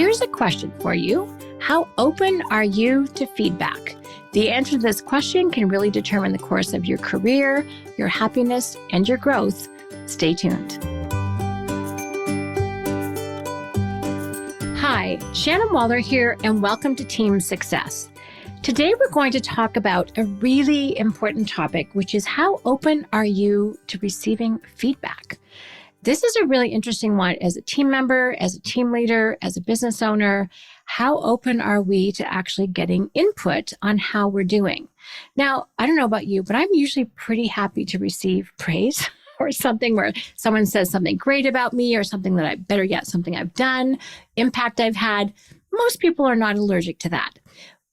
Here's a question for you. How open are you to feedback? The answer to this question can really determine the course of your career, your happiness, and your growth. Stay tuned. Hi, Shannon Waller here, and welcome to Team Success. Today, we're going to talk about a really important topic, which is how open are you to receiving feedback? This is a really interesting one as a team member, as a team leader, as a business owner. How open are we to actually getting input on how we're doing? Now, I don't know about you, but I'm usually pretty happy to receive praise or something where someone says something great about me or something that better yet, something I've done, impact I've had. Most people are not allergic to that.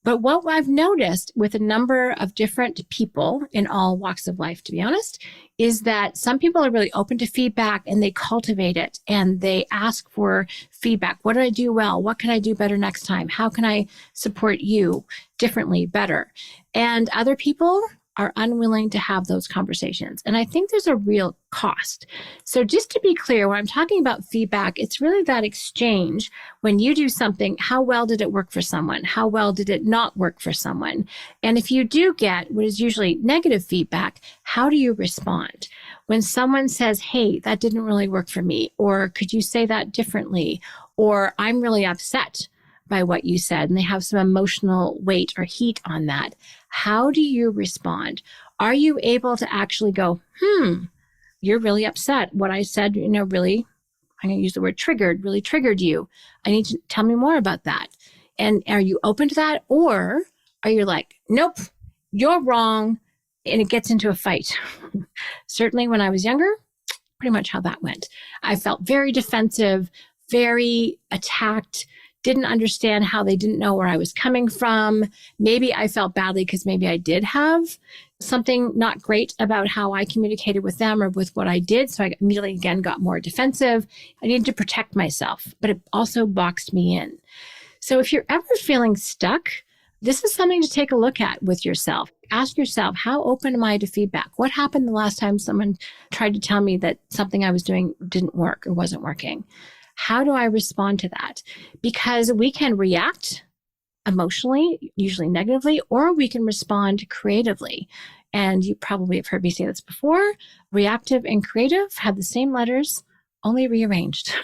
But what I've noticed with a number of different people in all walks of life, to be honest, is that some people are really open to feedback and they cultivate it and they ask for feedback. What did I do well? What can I do better next time? How can I support you differently, better? And other people are unwilling to have those conversations. And I think there's a real cost. So just to be clear, when I'm talking about feedback, it's really that exchange. When you do something, how well did it work for someone? How well did it not work for someone? And if you do get what is usually negative feedback, how do you respond? When someone says, hey, that didn't really work for me, or could you say that differently? Or I'm really upset by what you said, and they have some emotional weight or heat on that. How do you respond? Are you able to actually go, you're really upset. What I said, really, I'm going to use the word triggered, really triggered you. I need to tell me more about that. And are you open to that? Or are you like, nope, you're wrong. And it gets into a fight. Certainly when I was younger, pretty much how that went. I felt very defensive, very attacked, didn't understand how they didn't know where I was coming from. Maybe I felt badly because maybe I did have something not great about how I communicated with them or with what I did. So I immediately again got more defensive. I needed to protect myself, but it also boxed me in. So if you're ever feeling stuck, this is something to take a look at with yourself. Ask yourself, how open am I to feedback? What happened the last time someone tried to tell me that something I was doing didn't work or wasn't working? How do I respond to that? Because we can react emotionally, usually negatively, or we can respond creatively. And you probably have heard me say this before. Reactive and creative have the same letters, only rearranged,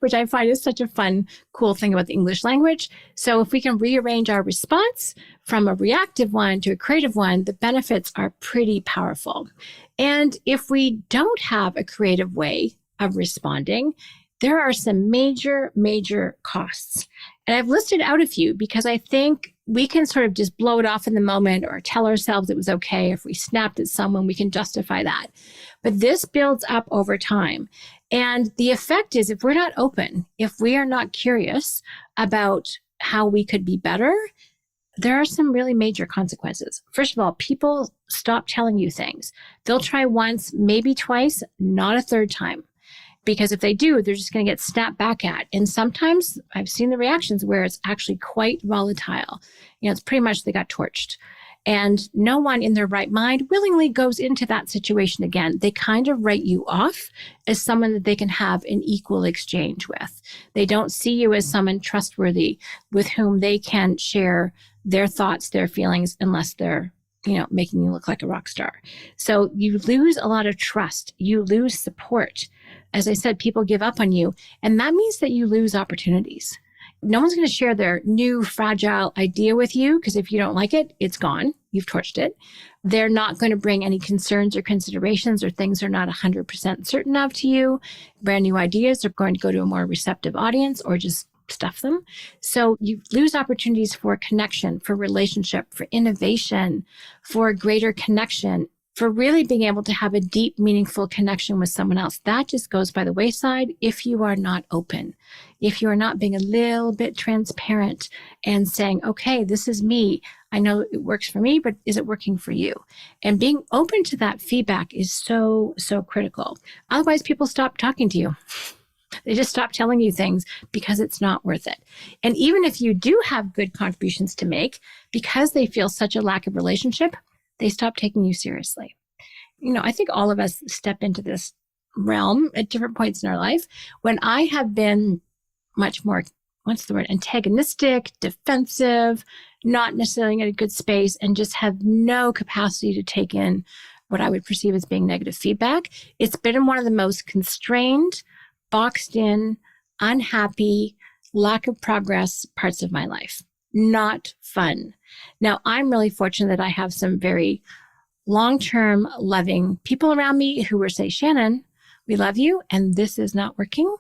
which I find is such a fun, cool thing about the English language. So if we can rearrange our response from a reactive one to a creative one, the benefits are pretty powerful. And if we don't have a creative way of responding, there are some major, major costs. And I've listed out a few because I think we can sort of just blow it off in the moment or tell ourselves it was okay. If we snapped at someone, we can justify that. But this builds up over time. And the effect is if we're not open, if we are not curious about how we could be better, there are some really major consequences. First of all, people stop telling you things. They'll try once, maybe twice, not a third time. Because if they do, they're just going to get snapped back at. And sometimes I've seen the reactions where it's actually quite volatile. It's pretty much they got torched. And no one in their right mind willingly goes into that situation again. They kind of write you off as someone that they can have an equal exchange with. They don't see you as someone trustworthy with whom they can share their thoughts, their feelings, unless they're making you look like a rock star. So you lose a lot of trust. You lose support. As I said, people give up on you. And that means that you lose opportunities. No one's going to share their new fragile idea with you because if you don't like it, it's gone. You've torched it. They're not going to bring any concerns or considerations or things they're not 100% certain of to you. Brand new ideas are going to go to a more receptive audience or just stuff them. So you lose opportunities for connection, for relationship, for innovation, for greater connection, for really being able to have a deep, meaningful connection with someone else. That just goes by the wayside if you are not open, if you are not being a little bit transparent and saying, okay, this is me. I know it works for me, but is it working for you? And being open to that feedback is so, so critical. Otherwise, people stop talking to you. They just stop telling you things because it's not worth it. And even if you do have good contributions to make, because they feel such a lack of relationship, they stop taking you seriously. I think all of us step into this realm at different points in our life. When I have been much more what's the word? Antagonistic, defensive, not necessarily in a good space, and just have no capacity to take in what I would perceive as being negative feedback. It's been one of the most constrained, boxed in, unhappy, lack of progress parts of my life. Not fun. Now, I'm really fortunate that I have some very long-term loving people around me who were say, Shannon, we love you, and this is not working.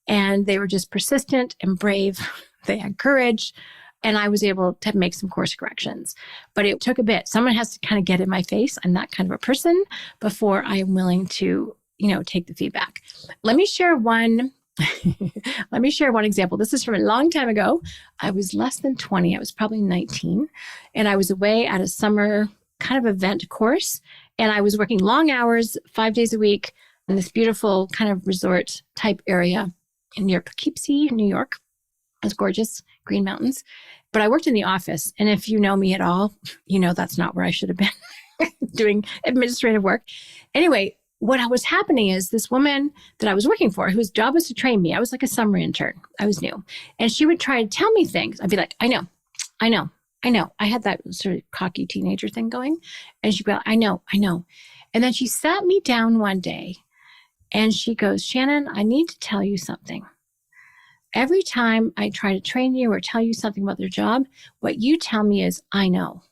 And they were just persistent and brave. They had courage. And I was able to make some course corrections. But it took a bit. Someone has to kind of get in my face. I'm that kind of a person before I am willing to, take the feedback. Let me share one. Let me share one example. This is from a long time ago. I was less than 20. I was probably 19. And I was away at a summer kind of event course. And I was working long hours, 5 days a week in this beautiful kind of resort type area near Poughkeepsie, New York. It was gorgeous, green mountains. But I worked in the office. And if you know me at all, that's not where I should have been doing administrative work. Anyway, what was happening is this woman that I was working for, whose job was to train me. I was like a summer intern. I was new. And she would try to tell me things. I'd be like, I know. I had that sort of cocky teenager thing going. And she'd be like, I know. And then she sat me down one day and she goes, Shannon, I need to tell you something. Every time I try to train you or tell you something about their job, what you tell me is, I know.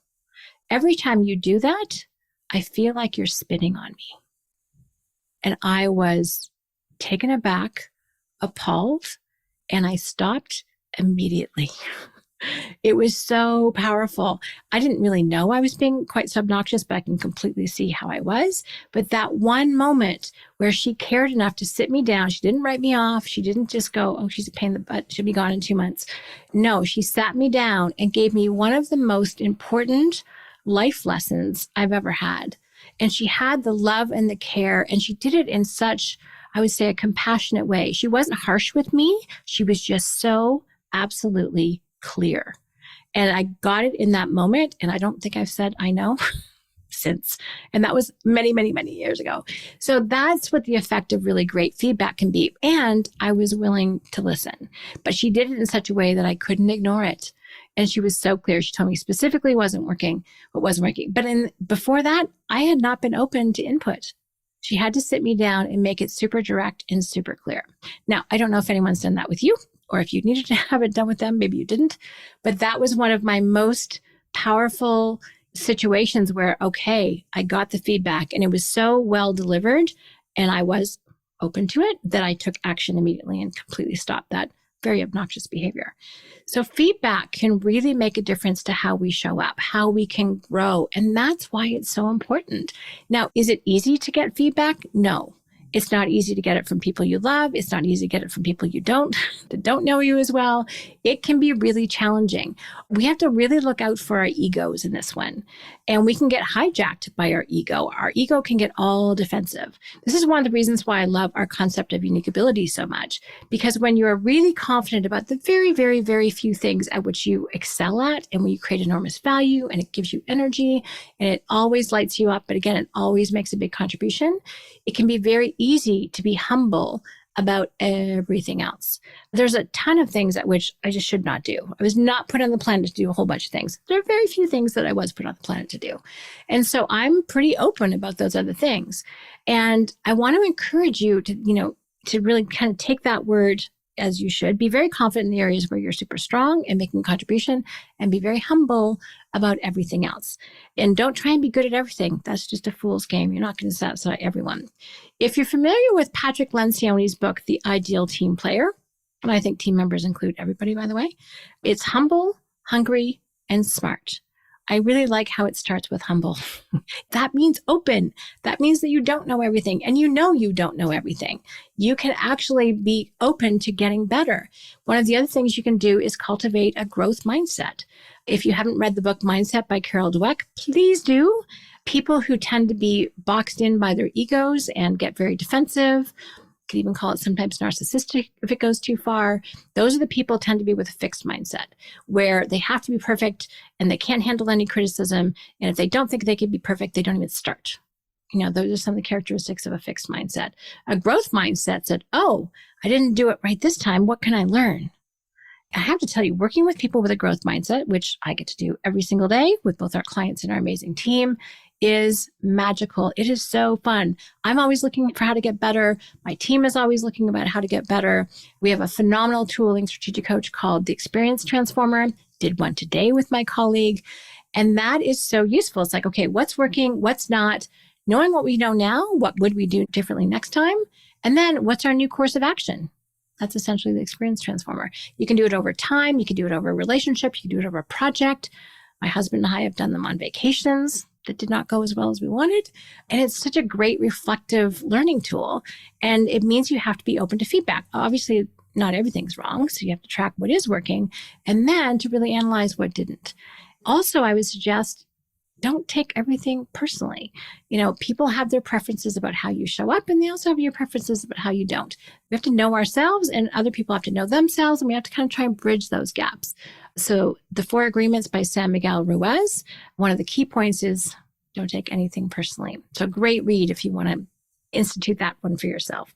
Every time you do that, I feel like you're spitting on me. And I was taken aback, appalled, and I stopped immediately. It was so powerful. I didn't really know I was being quite so obnoxious, but I can completely see how I was. But that one moment where she cared enough to sit me down, she didn't write me off. She didn't just go, oh, she's a pain in the butt. She'll be gone in 2 months. No, she sat me down and gave me one of the most important life lessons I've ever had. And she had the love and the care, and she did it in such, I would say, a compassionate way. She wasn't harsh with me. She was just so absolutely clear. And I got it in that moment. And I don't think I've said, I know since. And that was many, many, many years ago. So that's what the effect of really great feedback can be. And I was willing to listen, but she did it in such a way that I couldn't ignore it. And she was so clear. She told me specifically what wasn't working. But before that, I had not been open to input. She had to sit me down and make it super direct and super clear. Now, I don't know if anyone's done that with you, or if you needed to have it done with them, maybe you didn't. But that was one of my most powerful situations where, okay, I got the feedback and it was so well delivered and I was open to it that I took action immediately and completely stopped that very obnoxious behavior. So feedback can really make a difference to how we show up, how we can grow. And that's why it's so important. Now, is it easy to get feedback? No. It's not easy to get it from people you love. It's not easy to get it from people you don't, that don't know you as well. It can be really challenging. We have to really look out for our egos in this one. And we can get hijacked by our ego. Our ego can get all defensive. This is one of the reasons why I love our concept of unique ability so much. Because when you're really confident about the very, very, very few things at which you excel at, and when you create enormous value and it gives you energy and it always lights you up, but again, it always makes a big contribution, it can be very easy to be humble about everything else. There's a ton of things at which I just should not do. I was not put on the planet to do a whole bunch of things. There are very few things that I was put on the planet to do. And so I'm pretty open about those other things. And I want to encourage you to really kind of take that word as you should. Be very confident in the areas where you're super strong and making a contribution, and be very humble about everything else. And don't try and be good at everything. That's just a fool's game. You're not going to satisfy everyone. If you're familiar with Patrick Lencioni's book, The Ideal Team Player, and I think team members include everybody, by the way, it's humble, hungry, and smart. I really like how it starts with humble. That means open. That means that you don't know everything, and you don't know everything. You can actually be open to getting better. One of the other things you can do is cultivate a growth mindset. If you haven't read the book Mindset by Carol Dweck, please do. People who tend to be boxed in by their egos and get very defensive, could even call it sometimes narcissistic if it goes too far. Those are the people who tend to be with a fixed mindset, where they have to be perfect and they can't handle any criticism. And if they don't think they can be perfect, they don't even start. Those are some of the characteristics of a fixed mindset. A growth mindset said, oh, I didn't do it right this time. What can I learn? I have to tell you, working with people with a growth mindset, which I get to do every single day with both our clients and our amazing team, is magical. It is so fun. I'm always looking for how to get better. My team is always looking about how to get better. We have a phenomenal tooling strategic coach called the Experience Transformer. Did one today with my colleague. And that is so useful. It's like, okay, what's working? What's not? Knowing what we know now, what would we do differently next time? And then what's our new course of action? That's essentially the Experience Transformer. You can do it over time. You can do it over a relationship. You can do it over a project. My husband and I have done them on vacations that did not go as well as we wanted. And it's such a great reflective learning tool. And it means you have to be open to feedback. Obviously, not everything's wrong. So you have to track what is working and then to really analyze what didn't. Also, I would suggest don't take everything personally. People have their preferences about how you show up, and they also have your preferences about how you don't. We have to know ourselves, and other people have to know themselves, and we have to kind of try and bridge those gaps. So the 4 Agreements by San Miguel Ruiz, one of the key points is don't take anything personally. So great read if you want to institute that one for yourself.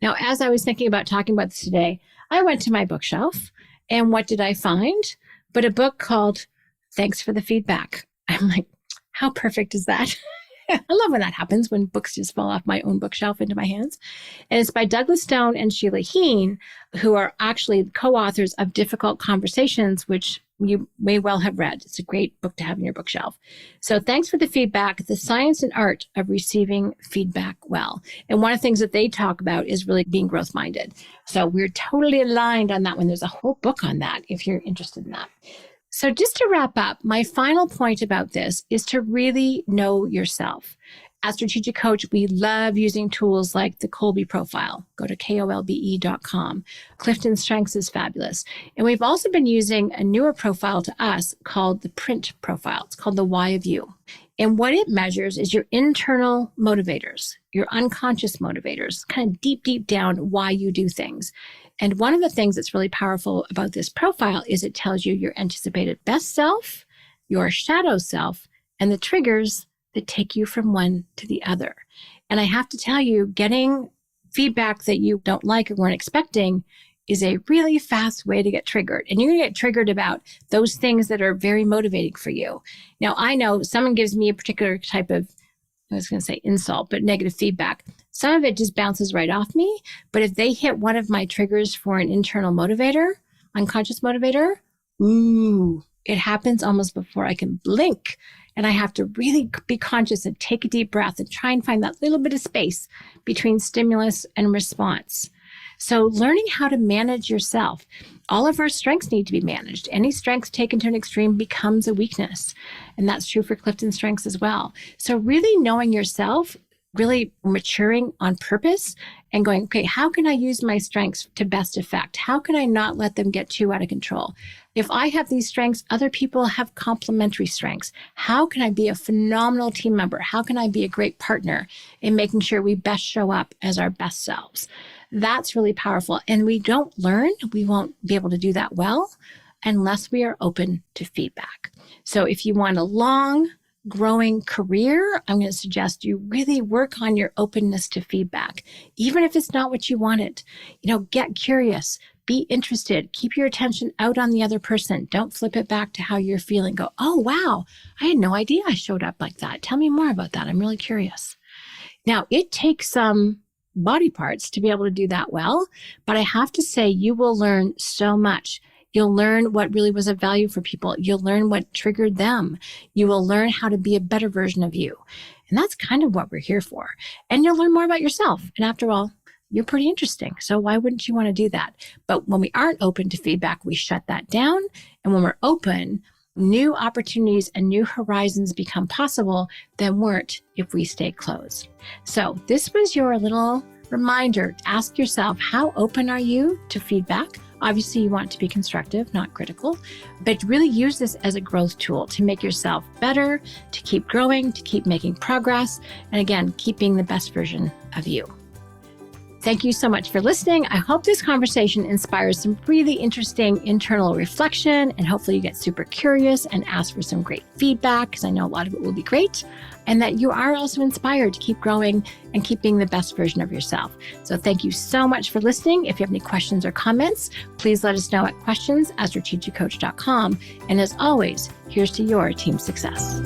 Now, as I was thinking about talking about this today, I went to my bookshelf, and what did I find? But a book called Thanks for the Feedback. I'm like, how perfect is that? I love when that happens, when books just fall off my own bookshelf into my hands. And it's by Douglas Stone and Sheila Heen, who are actually co-authors of Difficult Conversations, which you may well have read. It's a great book to have in your bookshelf. So Thanks for the Feedback, the science and art of receiving feedback well. And one of the things that they talk about is really being growth-minded. So we're totally aligned on that one. There's a whole book on that if you're interested in that. So just to wrap up, my final point about this is to really know yourself. As strategic coach, we love using tools like the Kolbe profile. Go to kolbe.com. Clifton Strengths is fabulous. And we've also been using a newer profile to us called the Print profile. It's called the Why of You. And what it measures is your internal motivators, your unconscious motivators, kind of deep, deep down why you do things. And one of the things that's really powerful about this profile is it tells you your anticipated best self, your shadow self, and the triggers that take you from one to the other. And I have to tell you, getting feedback that you don't like or weren't expecting is a really fast way to get triggered. And you're going to get triggered about those things that are very motivating for you. Now, I know someone gives me a particular type of, I was going to say insult, but negative feedback. Some of it just bounces right off me. But if they hit one of my triggers for an internal motivator, unconscious motivator, it happens almost before I can blink. And I have to really be conscious and take a deep breath and try and find that little bit of space between stimulus and response. So learning how to manage yourself. All of our strengths need to be managed. Any strength taken to an extreme becomes a weakness. And that's true for Clifton Strengths as well. So really knowing yourself, really maturing on purpose and going, okay, how can I use my strengths to best effect? How can I not let them get too out of control? If I have these strengths, other people have complementary strengths. How can I be a phenomenal team member? How can I be a great partner in making sure we best show up as our best selves? That's really powerful. And we don't learn, we won't be able to do that well unless we are open to feedback. So if you want a long, growing career, I'm going to suggest you really work on your openness to feedback, even if it's not what you wanted. Get curious, be interested, keep your attention out on the other person. Don't flip it back to how you're feeling. Go, oh, wow, I had no idea I showed up like that. Tell me more about that. I'm really curious. Now, it takes some body parts to be able to do that well, but I have to say you will learn so much. You'll learn what really was of value for people. You'll learn what triggered them. You will learn how to be a better version of you. And that's kind of what we're here for. And you'll learn more about yourself. And after all, you're pretty interesting. So why wouldn't you want to do that? But when we aren't open to feedback, we shut that down. And when we're open, new opportunities and new horizons become possible that weren't if we stay closed. So this was your little reminder to ask yourself, how open are you to feedback? Obviously, you want to be constructive, not critical, but really use this as a growth tool to make yourself better, to keep growing, to keep making progress, and again, keeping the best version of you. Thank you so much for listening. I hope this conversation inspires some really interesting internal reflection, and hopefully you get super curious and ask for some great feedback, because I know a lot of it will be great, and that you are also inspired to keep growing and keep being the best version of yourself. So thank you so much for listening. If you have any questions or comments, please let us know at questions@strategiccoach.com. And as always, here's to your team success.